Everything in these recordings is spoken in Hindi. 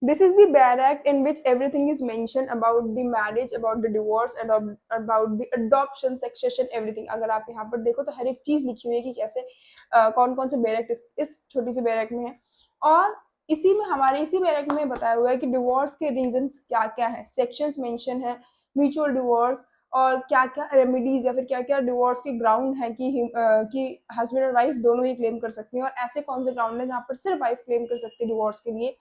This is the Bare Act in which everything is mentioned about the marriage, about the divorce and about the adoption, succession, everything. अगर आप यहाँ पर देखो तो हर एक चीज लिखी हुई है कि कैसे कौन कौन से बेयर एक्ट इस छोटी सी बेयर एक्ट में है। और इसी में हमारे इसी बेयर एक्ट में बताया हुआ है कि डिवोर्स के रीजंस क्या क्या है, सेक्शंस मेंशन है, म्यूचुअल डिवोर्स और क्या क्या रेमेडीज या फिर क्या क्या डिवोर्स के ग्राउंड है कि हस्बैंड और वाइफ दोनों ही क्लेम कर सकती हैं, और ऐसे कौन से ग्राउंड है जहाँ पर सिर्फ वाइफ क्लेम कर सकती है डिवोर्स के लिए।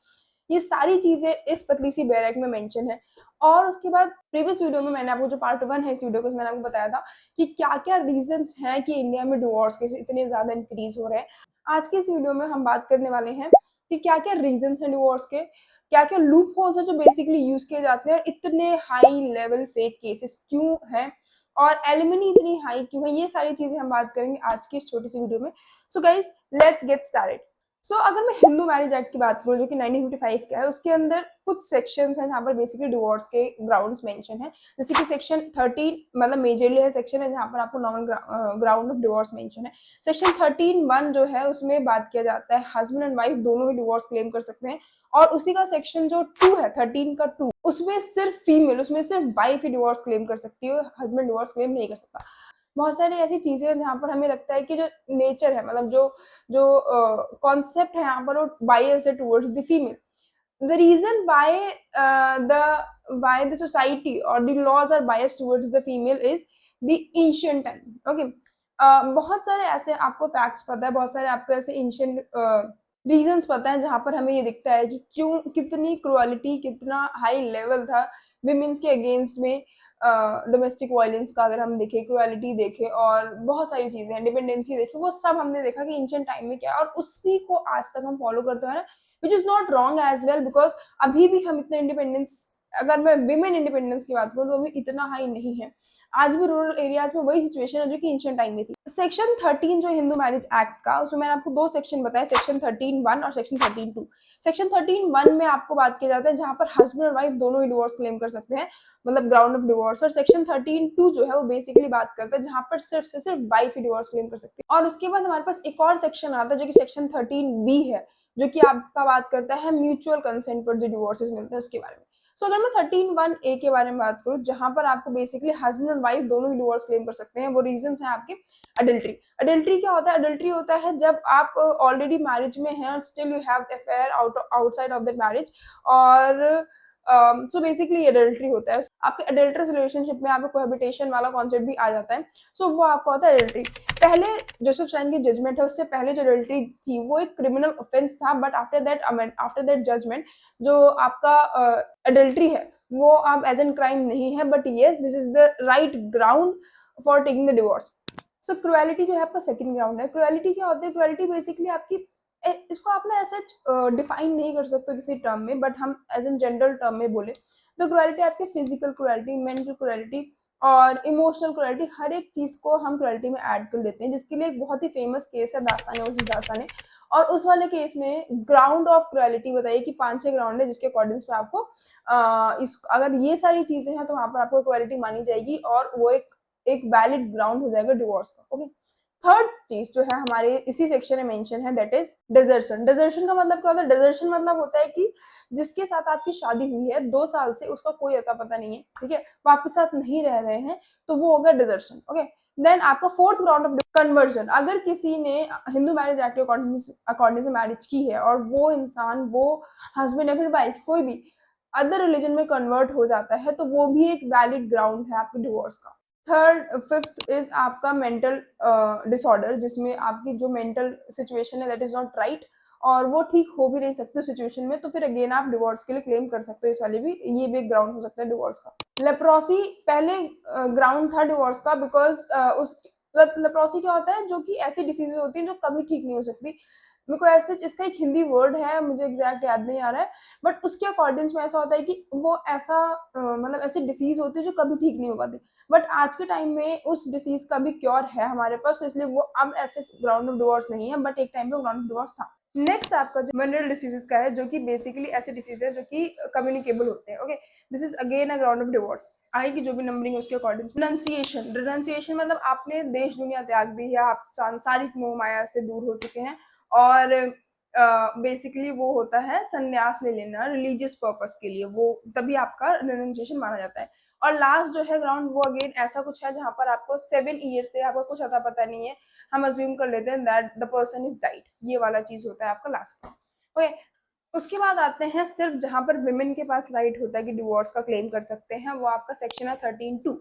ये सारी चीजें इस पतली सी बैरक में मेंशन है। और उसके बाद प्रीवियस वीडियो में मैंने आपको जो पार्ट 1 है इस वीडियो को, मैंने आपको बताया था कि क्या क्या रीजंस हैं कि इंडिया में डिवोर्स केस इतने ज्यादा इंक्रीज हो रहे हैं। आज के इस वीडियो में हम बात करने वाले हैं कि क्या क्या रीजंस हैं डिवोर्स के, क्या क्या लूप होल्स हैं जो बेसिकली यूज किए जाते हैं, इतने हाई लेवल फेक केसेस क्यों हैं, और एलिमनी इतनी हाई क्यों है। ये सारी चीजें हम बात करेंगे आज की इस छोटी सी वीडियो में। So guys, let's get started. अगर मैं हिंदू मैरिज एक्ट की बात करूँ जो कि 1955 का है, उसके अंदर कुछ सेक्शंस हैं जहाँ पर बेसिकली डिवोर्स के ग्राउंड्स मेंशन है। जैसे कि सेक्शन 13 मतलब मेजरली है सेक्शन है जहाँ पर आपको normal ground of divorce mention है। सेक्शन 13(1) जो है उसमें बात किया जाता है हस्बैंड एंड वाइफ दोनों ही डिवोर्स क्लेम कर सकते हैं। और उसी का सेक्शन जो 2 है 13 का 2, उसमें सिर्फ फीमेल, उसमें सिर्फ वाइफ ही डिवोर्स क्लेम कर सकती है, हस्बैंड डिवोर्स क्लेम नहीं कर सकता। बहुत सारी ऐसी चीजें हैं जहाँ पर हमें लगता है कि जो नेचर है, मतलब जो जो कॉन्सेप्ट है यहाँ पर वो बायस्ड है towards the female. The reason why the society or the laws are biased towards the female is the ancient time. Okay. बहुत सारे ऐसे आपको फैक्ट्स पता है, बहुत सारे आपको ऐसे एंशियंट रीजंस पता है जहां पर हमें ये दिखता है कि क्यों कितनी क्रुअलिटी, कितना हाई लेवल था विमेन्स के अगेंस्ट में। डोमेस्टिक वायलेंस का अगर हम देखें, क्रुअलिटी देखें और बहुत सारी चीजें, इंडिपेंडेंसी देखें, वो सब हमने देखा कि एंशियंट टाइम में क्या है, और उसी को आज तक हम फॉलो करते हैं, which is not wrong as well, because अभी भी हम इतना इंडिपेंडेंस, अगर मैं विमेन इंडिपेंडेंस की बात करूँ तो अभी इतना हाई नहीं है। आज भी रूरल एरियाज में वही सिचुएशन है जो कि एंशिएंट टाइम में थी। सेक्शन 13 जो हिंदू मैरिज एक्ट का, उसमें मैंने आपको दो सेक्शन बताया, सेक्शन 13(1) और सेक्शन 13(2). सेक्शन 13(1) में आपको बात किया जाता है जहां पर हस्बैंड और वाइफ दोनों ही डिवोर्स क्लेम कर सकते हैं, मतलब ग्राउंड ऑफ डिवोर्स। और सेक्शन 13(2) जो है वो बेसिकली बात करता है जहां पर सिर्फ से सिर्फ वाइफ ही डिवोर्स क्लेम कर सकती है। और उसके बाद हमारे पास एक और सेक्शन आता है जो कि सेक्शन 13(b) है, जो कि आपका बात करता है म्यूचुअल कंसेंट पर जो डिवोर्सेस मिलते हैं उसके बारे में। अगर मैं 13(1) के बारे में बात करूँ, जहां पर आपको बेसिकली हस्बैंड और वाइफ दोनों ही डिवोर्स क्लेम कर सकते हैं, वो रीजंस हैं आपके अडल्ट्री। अडल्ट्री क्या होता है? अडल्ट्री होता है जब आप ऑलरेडी मैरिज में हैं और still you have affair outside of that marriage, और सो बेसिकली अडल्ट्री होता है। आपके अडल्ट्रस रिलेशनशिप में आपको कोहैबिटेशन वाला कॉन्सेप्ट भी आ जाता है। वो आपका होता है अडल्ट्री। पहले जोसेफ स्टाइन की जजमेंट है, उससे पहले जो अडल्ट्री थी वो एक क्रिमिनल ऑफेंस था, बट आफ्टर दैट जजमेंट जो आपका अडल्ट्री है वो आप एज एन क्राइम नहीं है, but yes this is the right ground for taking the divorce. Cruelty जो है आपका सेकंड ग्राउंड है। क्रुएलिटी क्या होती है? क्रुएलिटी बेसिकली आपकी, इसको आप ना ऐसे डिफाइन नहीं कर सकते किसी टर्म में, बट हम एज एन जनरल टर्म में बोले तो क्रुएलिटी आपकी फिजिकल क्रुएलिटी, मेंटल क्रुएलिटी और इमोशनल क्रुएलिटी, हर एक चीज को हम क्रुएलिटी में ऐड कर लेते हैं, जिसके लिए एक बहुत ही फेमस केस है दास्तान वर्सेस दास्तान। और उस वाले केस में ग्राउंड ऑफ क्रुएलिटी बताइए कि 5-6 ग्राउंड है जिसके अकॉर्डिंग्स में आपको इस अगर ये सारी चीजें हैं तो वहां पर आपको क्रुएलिटी मानी जाएगी और वो एक वैलिड ग्राउंड हो जाएगा डिवोर्स का। ओके। थर्ड चीज जो है हमारे इसी सेक्शन में मेंशन है, दैट इज डिजर्शन। डिजर्शन का मतलब क्या होता है? डिजर्शन मतलब होता है कि जिसके साथ आपकी शादी हुई है 2 साल से, उसका कोई अता पता नहीं है, ठीक है, वो आपके साथ नहीं रह रहे हैं, तो वो होगा डिजर्शन। ओके। देन आपका फोर्थ ग्राउंड ऑफ कन्वर्जन। अगर किसी ने हिंदू मैरिज एक्ट के अकॉर्डिंग से मैरिज की है और वो इंसान, वो हस्बैंड या फिर वाइफ कोई भी अदर रिलीजन में कन्वर्ट हो जाता है, तो वो भी एक वैलिड ग्राउंड है आपके डिवोर्स का। फिफ्थ इज आपका मेंटल डिसऑर्डर, जिसमें आपकी जो मेंटल सिचुएशन है दैट इज नॉट राइट और वो ठीक हो भी नहीं सकती सिचुएशन में, तो फिर अगेन आप डिवोर्स के लिए क्लेम कर सकते हो। इस वाले भी, ये भी एक ग्राउंड हो सकता है डिवोर्स का। लेप्रोसी पहले ग्राउंड था डिवोर्स का, बिकॉज उस लेप्रोसी क्या होता है? जो कि ऐसी डिसीज होती है जो कभी ठीक नहीं हो सकती। मेरे को ऐसे इसका एक हिंदी वर्ड है, मुझे एग्जैक्ट याद नहीं आ रहा है, बट उसके अकॉर्डिंग्स में ऐसा होता है कि वो ऐसा मतलब ऐसी डिसीज होती है जो कभी ठीक नहीं हो पाती। बट आज के टाइम में उस डिसीज का भी क्योर है हमारे पास, तो इसलिए वो अब ऐसे ग्राउंड ऑफ डिवोर्स नहीं है, बट एक टाइम पे ग्राउंड ऑफ डिवोर्स था। नेक्स्ट आपका जो मिनरल डिसीजेस का है, जो कि बेसिकली ऐसे डिसीज है जो कि कम्युनिकेबल होते हैं। Okay. This is again a ground of divorce. आएगी जो भी नंबरिंग उसके अकॉर्डिंग। रिनंसिएशन। रिनंसिएशन मतलब आपने देश दुनिया त्याग दी है, आप सांसारिक मोह माया से दूर हो चुके हैं और बेसिकली वो होता है संन्यास ले लेना रिलीजियस पर्पस के लिए, वो तभी आपका रिनंसिएशन माना जाता है। और लास्ट जो है ग्राउंड, वो अगेन ऐसा कुछ है जहाँ पर आपको 7 ईयर से आपको कुछ अता पता नहीं है, हम अज्यूम कर लेते हैं that the person is died, ये वाला चीज होता है आपका लास्ट। ओके, उसके बाद आते हैं सिर्फ जहां पर विमेन के पास राइट होता है कि डिवोर्स का क्लेम कर सकते हैं, वो आपका सेक्शन है 13(2).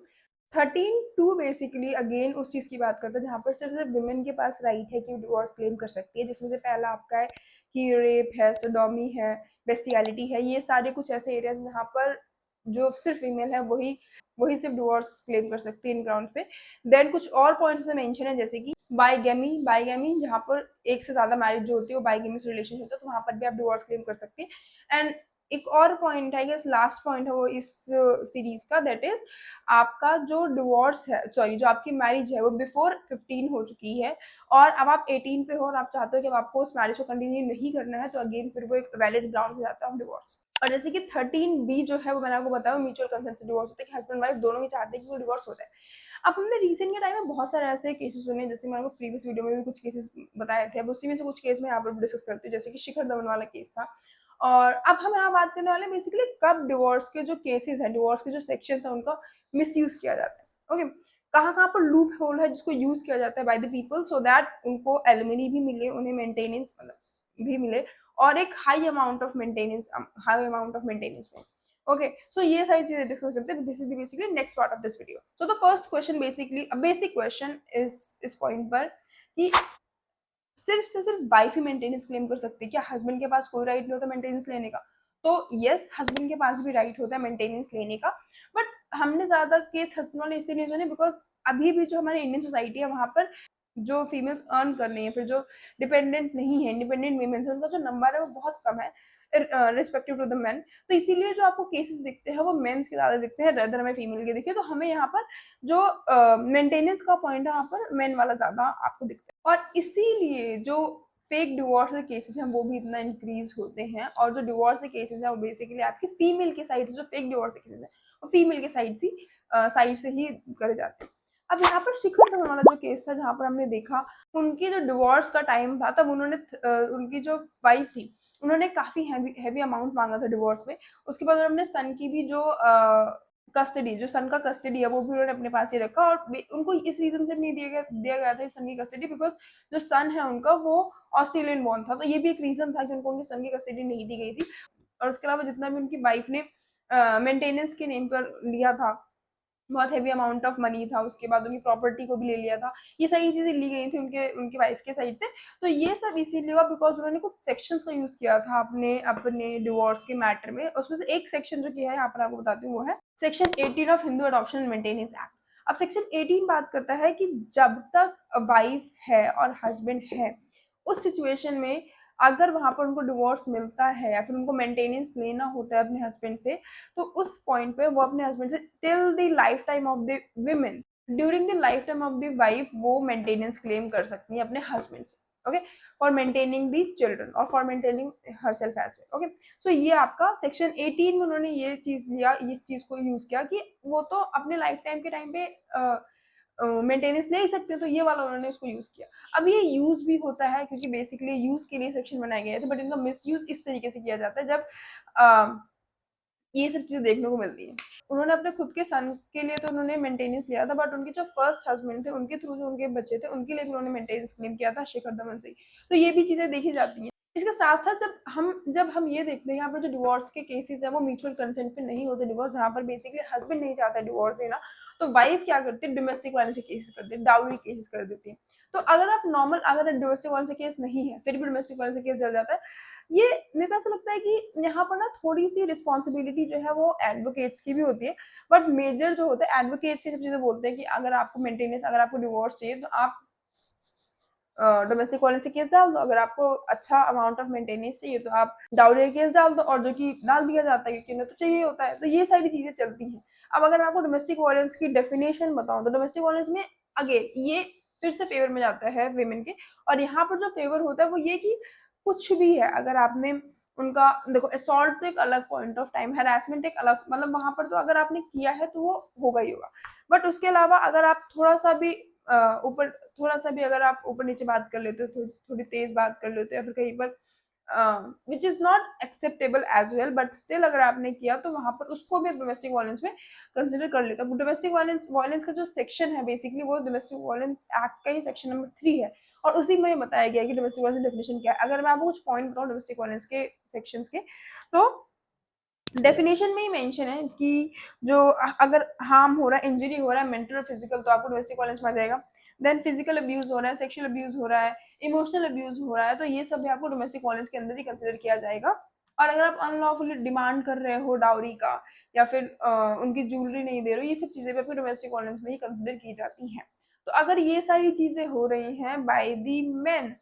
13(2) बेसिकली अगेन उस चीज की बात करता है जहां पर सिर्फ विमेन के पास राइट है कि डिवोर्स क्लेम कर सकती है, जिसमें से पहला आपका है कि रेप है, सोडोमी है, बेस्टियलिटी है, ये सारे कुछ ऐसे एरियाज जहाँ पर जो सिर्फ फीमेल है वही वही सिर्फ डिवोर्स क्लेम कर सकती है इन ग्राउंड पे। देन कुछ और पॉइंट्स मेंशन है जैसे कि बाइगेमी जहाँ पर एक से ज्यादा मैरिज जो होती है वो बाइगेमिस रिलेशन होता है, तो वहां पर भी आप डिवोर्स क्लेम कर सकते हैं। एंड एक और पॉइंट है, लास्ट पॉइंट है वो इस सीरीज का, दैट इज आपका जो डिवोर्स है, सॉरी जो आपकी मैरिज है वो बिफोर 15 हो चुकी है और अब आप 18 पे हो और आप चाहते हो कि अब आपको उस मैरिज को कंटिन्यू नहीं करना है, तो अगेन फिर वो एक वैलिड ग्राउंड हो जाता है डिवोर्स। और जैसे कि 13(b) जो है वो मैंने आपको बताया म्यूचुअल कंसेंट से डिवोर्स होता है कि हस्बैंड वाइफ दोनों ही चाहते हैं कि वो डिवोर्स हो जाए। अब हमने रिसेंट के टाइम में बहुत सारे ऐसे केसेस सुने, जैसे मैंने आपको प्रीवियस वीडियो में भी कुछ केसेस बताए थे, अब उसी में से कुछ केस में यहाँ पर डिस्कस करते हैं, जैसे कि शिखर धवन वाला केस था। और अब हम यहाँ बात करने वाले बेसिकली कब डिवोर्स के जो केसेस हैं, डिवोर्स के जो सेक्शन है उनका मिसयूज किया जाता है। ओके, कहाँ कहाँ पर लूप होल है जिसको यूज किया जाता है by the people so that उनको एलिमनी भी मिले, उन्हें मेंटेनेंस भी मिले और एक हाई अमाउंट ऑफ मेंटेनेंस में। ओके, सो ये सारी चीजें डिस्कस करते हैं। This is basically next part of this video. So the first question, basically basic question इस पॉइंट पर कि सिर्फ से सिर्फ वाइफ ही मेंटेनेंस क्लेम कर सकती है, क्या हस्बैंड के पास कोई राइट नहीं होता मेंटेनेंस लेने का? तो यस, हस्बैंड के पास भी राइट होता है मेंटेनेंस लेने का, बट हमने ज्यादा केस हस्बैंड वाले इसलिए नहीं सुने बिकॉज अभी भी जो हमारी इंडियन सोसाइटी है वहां पर जो फीमेल्स अर्न कर रही है, फिर जो डिपेंडेंट नहीं है, इंडिपेंडेंट वीमेंस है, उनका जो नंबर है वो बहुत कम है रिस्पेक्टिव टू द मेन। तो इसीलिए जो आपको केसेस दिखते हैं वो मेंस के ज्यादा दिखते हैं रेदर हमें फीमेल के दिखे, तो हमें यहाँ पर जो मेंटेनेंस का पॉइंट है वहाँ पर मेन वाला ज्यादा आपको दिखता है। और इसीलिए जो फेक डिवोर्स के केसेस हैं वो भी इतना इंक्रीज होते हैं, और जो डिवोर्स के केसेस हैं वो बेसिकली आपकी फीमेल के साइड से, जो फेक डिवोर्स के केसेस हैं वो फीमेल के साइड से ही करे जाते हैं। अब यहाँ पर शिखर धवन वाला जो केस था जहाँ पर हमने देखा उनकी जो डिवोर्स का टाइम था तब उन्होंने उनकी जो वाइफ थी उन्होंने काफी हैवी अमाउंट मांगा था डिवोर्स में। उसके बाद उन्होंने सन की भी जो कस्टडी, जो सन का कस्टडी है वो भी उन्होंने अपने पास ही रखा, और उनको इस रीजन से नहीं दिया गया था सन की कस्टडी बिकॉज जो सन है उनका वो ऑस्ट्रेलियन बॉर्न था, तो ये भी एक रीजन था कि उनको उनकी सन की कस्टडी नहीं दी गई थी। और उसके अलावा जितना भी उनकी वाइफ ने मेंटेनेंस के नेम पर लिया था, बहुत हैवी अमाउंट ऑफ मनी था, उसके बाद उनकी प्रॉपर्टी को भी ले लिया था, ये सारी चीजें ली गई थी उनकी वाइफ के साइड से। तो ये सब इसीलिए हुआ बिकॉज उन्होंने कुछ सेक्शंस का यूज किया था अपने अपने डिवोर्स के मैटर में। उसमें से एक सेक्शन जो किया है यहाँ पर आपको बताती हूँ वो है section 18 of Hindu adoption and maintenance act. अब सेक्शन 18 बात करता है कि जब तक वाइफ है और हस्बैंड है उस सिचुएशन में अगर वहां पर उनको डिवोर्स मिलता है या फिर उनको मेंटेनेंस लेना होता है अपने हस्बैंड से, तो उस पॉइंट पे वो अपने हस्बैंड से till the life time of the women, during the life time of the wife वो मेंटेनेंस क्लेम कर सकती है अपने हस्बैंड से। Okay, for maintaining the children और for maintaining herself as well. Okay, so ये आपका सेक्शन 18 में उन्होंने ये चीज लिया, इस चीज को यूज किया कि वो तो अपने लाइफ टाइम के टाइम पे मेंटेनेंस ले ही सकते हैं, तो ये वाला उन्होंने उसको यूज किया। अब ये यूज भी होता है क्योंकि बेसिकली यूज के लिए सेक्शन बनाए गए थे, बट इनका मिस यूज इस तरीके से किया जाता है जब ये सब चीजें देखने को मिलती है। उन्होंने अपने खुद के सन के लिए तो उन्होंने मेंटेनेंस लिया था, बट उनके जो फर्स्ट हस्बैंड थे उनके थ्रू जो उनके बच्चे थे उनके लिए भी उन्होंने मेंटेनेंस क्लेम किया था शिखर धवन से। तो ये भी चीजें देखी जाती हैं। इसके साथ साथ जब हम ये देखते हैं यहाँ पर जो डिवोर्स के केसेस है वो म्यूचुअल कंसेंट पे नहीं होते डिवोर्स, जहाँ पर बेसिकली हस्बैंड नहीं चाहता डिवोर्स देना, तो वाइफ क्या करती है डोमेस्टिक वायलेंस के केसेस कर देती है, डाउरी केसेस कर देती है। तो अगर आप नॉर्मल, अगर डोमेस्टिक वायलेंस केस नहीं है फिर भी डोमेस्टिक वायलेंस केस डल जाता है। ये मेरे को ऐसा लगता है कि यहाँ पर ना थोड़ी सी रिस्पॉन्सिबिलिटी जो है वो एडवोकेट्स की भी होती है, बट मेजर जो होता है एडवोकेट्स ये सब चीजें बोलते हैं कि अगर आपको मेंटेनेंस, अगर आपको डिवोर्स चाहिए तो आप डोमेस्टिक वायलेंस केस डाल दो, अगर आपको अच्छा अमाउंट ऑफ मेंटेनेंस चाहिए तो आप डाउरी केस डाल दो, और जो कि डाल दिया जाता है क्योंकि उन्हें तो चाहिए होता है। तो ये सारी चीजें चलती हैं। अब अगर मैं आपको डोमेस्टिक वायलेंस की डेफिनेशन बताऊं तो डोमेस्टिक वायलेंस में अगेन ये फिर से फेवर में जाता है वेमेन के, और यहाँ पर जो फेवर होता है वो ये कि कुछ भी है, अगर आपने उनका देखो, असॉल्ट तो एक अलग पॉइंट ऑफ टाइम, हैरेसमेंट एक अलग, मतलब वहां पर तो अगर आपने किया है तो वो होगा ही होगा, बट उसके अलावा अगर आप थोड़ा सा भी ऊपर, थोड़ा सा भी अगर आप ऊपर नीचे बात कर लेते हो, थोड़ी तेज बात कर लेते हो या फिर कहीं पर which is not acceptable as well, but still अगर आपने किया तो वहां पर उसको भी डोमेस्टिक वायलेंस में कंसिडर कर लेता है। डोमेस्टिक वायलेंस वायलेंस का जो सेक्शन है बेसिकली वो डोमेस्टिक वायलेंस एक्ट का ही सेक्शन नंबर 3 है, और उसी में बताया गया है कि डोमेस्टिक वायलेंस डेफिनेशन क्या है। अगर मैं आपको कुछ पॉइंट बताऊं डोमेस्टिक वायलेंस के सेक्शंस के, तो डेफिनेशन में ही मेंशन है कि जो अगर हार्म हो रहा है, इंजरी हो रहा है, मेंटल और फिजिकल, तो आपको डोमेस्टिक वायलेंस में आ जाएगा। देन फिजिकल अब्यूज हो रहा है, सेक्सुअल अब्यूज हो रहा है, इमोशनल अब्यूज हो रहा है, तो ये सब भी आपको डोमेस्टिक वायलेंस के अंदर ही कंसिडर किया जाएगा। और अगर आप अनलॉफुली डिमांड कर रहे हो डाउरी का, या फिर उनकी ज्वेलरी नहीं दे रहे हो, ये सब चीजें भी आपको डोमेस्टिक वायलेंस में ही कंसिडर की जाती हैं। तो अगर ये सारी चीजें हो रही हैं by the men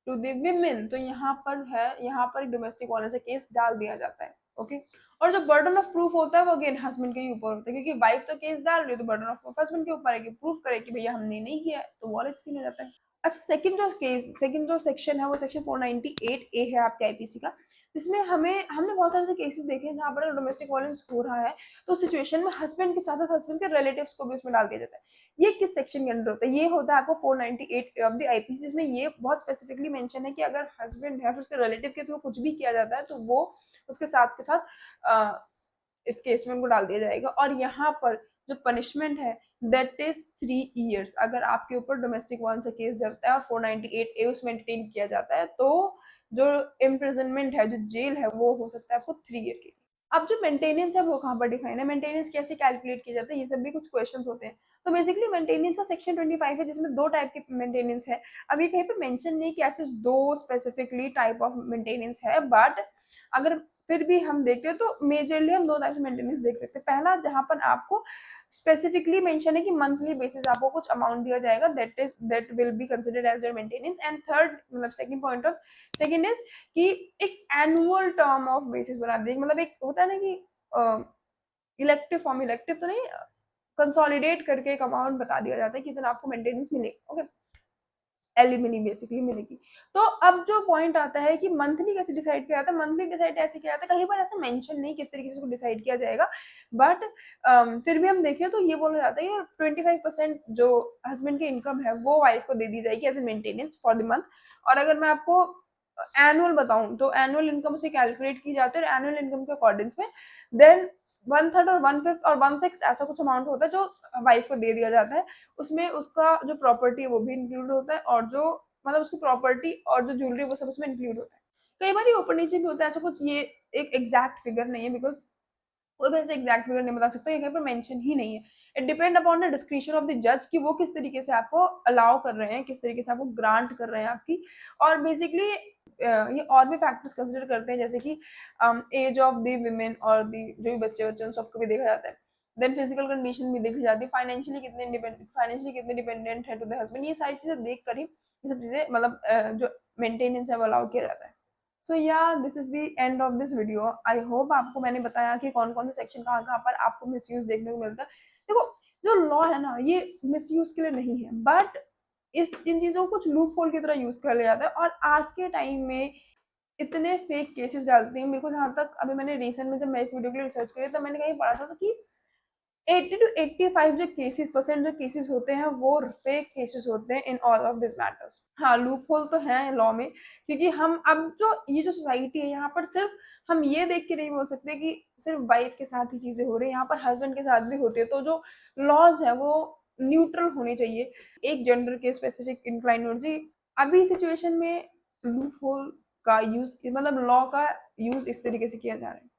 to the women, तो यहाँ पर है, यहाँ पर डोमेस्टिक वायलेंस का केस डाल दिया जाता है। ओके, और जो बर्डन ऑफ प्रूफ होता है वो अगेन हस्बैंड के ही ऊपर होता है, क्योंकि वाइफ तो केस डाल रही है, तो बर्डन ऑफ प्रूफ हस्बैंड के ऊपर है कि प्रूफ करे कि भैया हमने नहीं किया है, तो वो अलग सीन हो जाता है। अच्छा, सेकंड जो सेक्शन है वो सेक्शन 498 ए है आपके आईपीसी का, जिसमें हमने बहुत सारे केसेस देखे हैं जहाँ पर डोमेस्टिक वायलेंस हो रहा है, तो सिचुएशन में हस्बैंड के साथ हस्बैंड के रिलेटिव्स को भी उसमें डाल दिया जाता है। ये किस सेक्शन के अंदर होता है? ये होता है आपको 498 ऑफ द आईपीसी, जिसमें ये बहुत स्पेसिफिकली मेंशन है कि अगर हस्बैंड है फिर उसके रिलेटिव के थ्रू कुछ भी किया जाता है, तो वो उसके साथ के साथ इस केस में उनको डाल दिया जाएगा। और यहाँ पर जो पनिशमेंट है दैट इज 3 years। अगर आपके ऊपर डोमेस्टिक वायलेंस का केस जलता है और 498 ए उसमें एंटरटेन किया जाता है, तो जो इम्प्रिजनमेंट है, जो जेल है, वो हो सकता है आपको 3 year के लिए। अब जो मेंटेनेंस है वो कहाँ पर डिफाइन है, मेंटेनेंस कैसे कैलकुलेट किया जाता है, ये सब भी कुछ क्वेश्चंस होते हैं। तो बेसिकली मेंटेनेंस का सेक्शन 25 है, जिसमें 2 टाइप के मेंटेनेंस है। अभी कहीं पे मेंशन नहीं कि ऐसे 2 स्पेसिफिकली टाइप ऑफ मेंटेनेंस है, बट अगर फिर भी हम देखते हैं तो मेजरली हम 2 टाइप से मेंटेनेंस देख सकते हैं। पहला, जहां पर आपको स्पेसिफिकली मेंशन है कि मंथली बेसिस आपको कुछ अमाउंट दिया जाएगा, that will be considered as your maintenance. And third, मतलब सेकंड इज कि एक एनुअल टर्म ऑफ बेसिस बना देंगे, मतलब एक होता है ना कि इलेक्टिव फॉर्म, इलेक्टिव तो नहीं, कंसोलिडेट करके एक अमाउंट बता दिया जाता है कि इतना आपको मेंटेनेंस मिलेगा। ओके, एलिमिनी बेसिकली मिलेगी। तो अब जो पॉइंट आता है कि मंथली कैसे डिसाइड किया जाता है, मंथली डिसाइड ऐसे किया जाता है, कहीं पर ऐसा मेंशन नहीं किस तरीके से इसको डिसाइड किया जाएगा, बट फिर भी हम देखें तो ये बोला जाता है कि 25% जो हस्बैंड की इनकम है वो वाइफ को दे दी जाएगी as a maintenance for the month. और अगर मैं आपको एनुअल बताऊं तो एनुअल इनकम से कैलकुलेट की जाती है, और एनुअल इनकम के अकॉर्डिंग्स में देन 1/3 और 1/5 और 1/6 ऐसा कुछ अमाउंट होता है जो वाइफ को दे दिया जाता है। उसमें उसका जो प्रॉपर्टी है वो भी इंक्लूड होता है, और जो मतलब उसकी प्रॉपर्टी और जो ज्वेलरी वो सब उसमें इंक्लूड होता है। कई बार ये ऊपर नीचे भी होता है, ऐसा कुछ ये एक एग्जैक्ट फिगर नहीं है, बिकॉज कोई भी ऐसे एग्जैक्ट फिगर नहीं बता सकता, ये कहीं पर मेंशन ही नहीं है। It depend upon the description of the जज कि वो किस तरीके से आपको अलाउ कर रहे हैं, किस तरीके से आपको ग्रांट कर रहे हैं आपकी। और बेसिकली ये और भी फैक्टर्स कंसिडर करते हैं, जैसे कि एज ऑफ द विमेन और द जो भी बच्चे उन सबको भी देखा जाता है। देन फिजिकल कंडीशन भी देखी जाती है, फाइनेंशियली कितने डिपेंडेंट है टू द हस्बैंड, ये सारी चीजें देख कर ही ये सब चीजें मतलब जो मेंटेनेंस है वो अलाउ किया जाता है। सो या this is the end of this video. I hope आपको मैंने बताया कि कौन कौन से सेक्शन कहाँ कहाँ पर आपको मिसयूज देखने को मिलता है। देखो, जो लॉ है ना ये मिसयूज के लिए नहीं है, बट इन चीजों को कुछ लूप होल की तरह यूज कर लिया जाता है। और आज के टाइम में इतने फेक केसेस डालते हैं, मेरे को जहाँ तक अभी मैंने रिसेंट में जब मैं इस वीडियो के लिए रिसर्च करी तो मैंने कहीं पढ़ा था कि 80 to 85 जो केसेस होते हैं वो फेक केसेस होते हैं in all of this matters. हाँ, लूप होल तो है लॉ में, क्योंकि हम अब जो ये जो सोसाइटी है यहाँ पर सिर्फ हम ये देख के नहीं बोल सकते कि सिर्फ वाइफ के साथ ही चीजें हो रही है, यहाँ पर हस्बैंड के साथ भी होती है। तो जो लॉज है वो न्यूट्रल होने चाहिए, एक जेंडर के स्पेसिफिक इंक्लाइन होनी चाहिए। अभी सिचुएशन में लूप होल का यूज, मतलब लॉ का यूज इस तरीके से किया जा रहा है।